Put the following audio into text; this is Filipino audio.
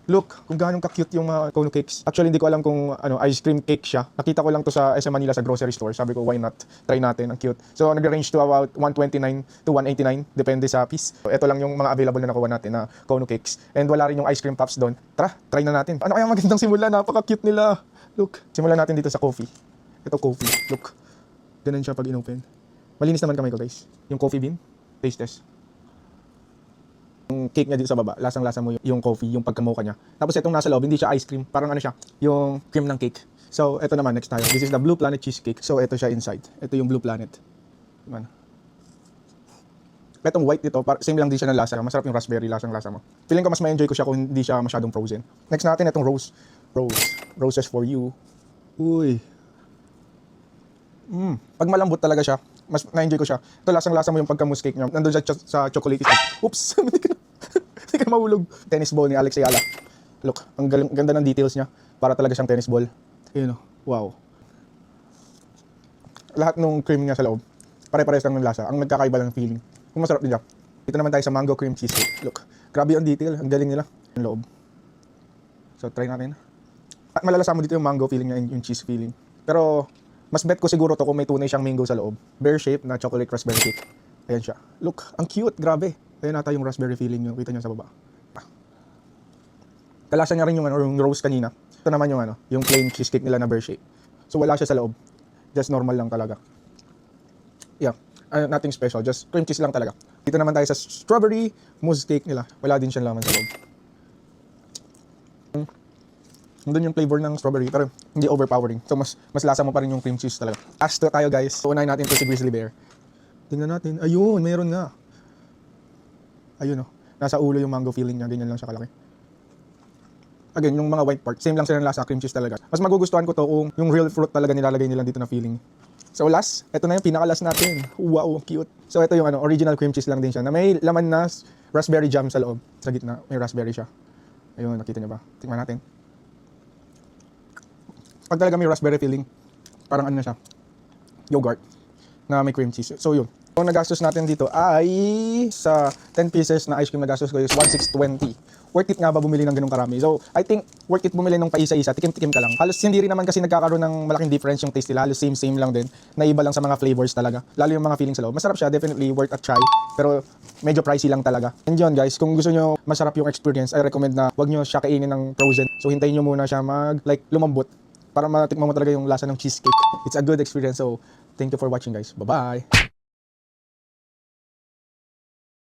Look, kung gaano ka-cute yung mga Kono cakes. Actually, hindi ko alam kung ice cream cake siya. Nakita ko lang to sa SM Manila sa grocery store. Sabi ko, why not? Try natin, ang cute. So, nag-range to about 129 to 189, depende sa piece. So, ito lang yung mga available na nakuha natin na Kono cakes. And wala rin yung ice cream puffs doon. Tara, try na natin. Ano kaya magandang simula? Napaka-cute nila. Look, simulan natin dito sa coffee. Ito coffee. Look, ganun siya pag inopen. Malinis naman kamay ko, guys. Yung coffee bean, taste test. Yung cake niya dito sa baba, lasang-lasa mo yung coffee, yung pagkamocha niya. Tapos itong nasa loob, hindi siya ice cream, parang ano siya, yung cream ng cake. So, ito naman, next tayo. This is the Blue Planet Cheesecake. So, ito siya inside. Ito yung Blue Planet. Diba? Itong white dito, same lang din siya ng lasa. Masarap yung raspberry, lasang-lasa mo. Feeling ko mas ma-enjoy ko siya kung hindi siya masyadong frozen. Next natin, itong rose. Roses for you. Uy. Pag malambot talaga siya, mas na-enjoy ko siya. Ito, lasang-lasa mo yung pagka-mousse cake niya. Nandun sa chocolate. Oops! Hindi ka mahulog. Tennis ball ni Alex Ayala. Look, ang ganda ng details niya. Para talaga siyang tennis ball. Ayun o. Wow. Lahat ng cream niya sa loob, pare-pares lang ng lasa. Ang nagkakaiba lang ng feeling. Kung masarap din siya. Dito naman tayo sa mango cream cheesecake. Look, grabe yung detail. Ang galing nila. Yung loob. So, try natin. At malalasa mo dito yung mango feeling niya, yung cheese feeling. Pero, mas bet ko siguro to kung may tunay siyang mango sa loob. Bear shape na chocolate raspberry cake. Ayan siya. Look, ang cute. Grabe. Ayan nata yung raspberry feeling nyo. Kita nyo sa baba. Kalasa niya rin yung rose kanina. Ito naman yung plain cheesecake nila na bear shape. So wala siya sa loob. Just normal lang talaga. Yeah. Nothing special. Just cream cheese lang talaga. Dito naman tayo sa strawberry mousse cake nila. Wala din siyang laman sa loob. Nandun yung flavor ng strawberry pero hindi overpowering. So mas lasa mo pa rin yung cream cheese talaga. Last tayo guys. So unahin natin ito si Grizzly Bear. Tingnan natin. Ayun, meron nga. Ayun nasa ulo yung mango feeling niya, ganyan lang siya kalaki. Again, yung mga white part, same lang sila ng lasa, cream cheese talaga. Mas magugustuhan ko to kung yung real fruit talaga nilalagay nila dito na feeling. So last, ito na yung pinaka-last natin. Wow, cute. So ito yung original cream cheese lang din siya na may laman na raspberry jam sa loob. Sa gitna, may raspberry siya. Ayun, nakita niyo ba? Tingnan natin. Pag talaga may raspberry feeling, parang na siya, yogurt na may cream cheese. So yun. Ang nagastos natin dito ay sa 10 pieces na ice cream nagastos ko is 1,620. Worth it nga ba bumili ng ganung karami? So, I think worth it bumili ng paisa-isa, tikim-tikim ka lang. Halos hindi rin naman kasi nagkakaroon ng malaking difference yung taste nila. Halos same lang din. Naiba lang sa mga flavors talaga. Lalo yung mga feelings sa loob. Masarap siya, definitely worth a try. Pero medyo pricey lang talaga. And yun guys, kung gusto nyo masarap yung experience, I recommend na wag nyo siya kainin ng frozen. So, hintayin nyo muna siya lumambot para matikman mo talaga yung lasa ng cheesecake. It's a good experience. So, thank you for watching guys. Bye-bye!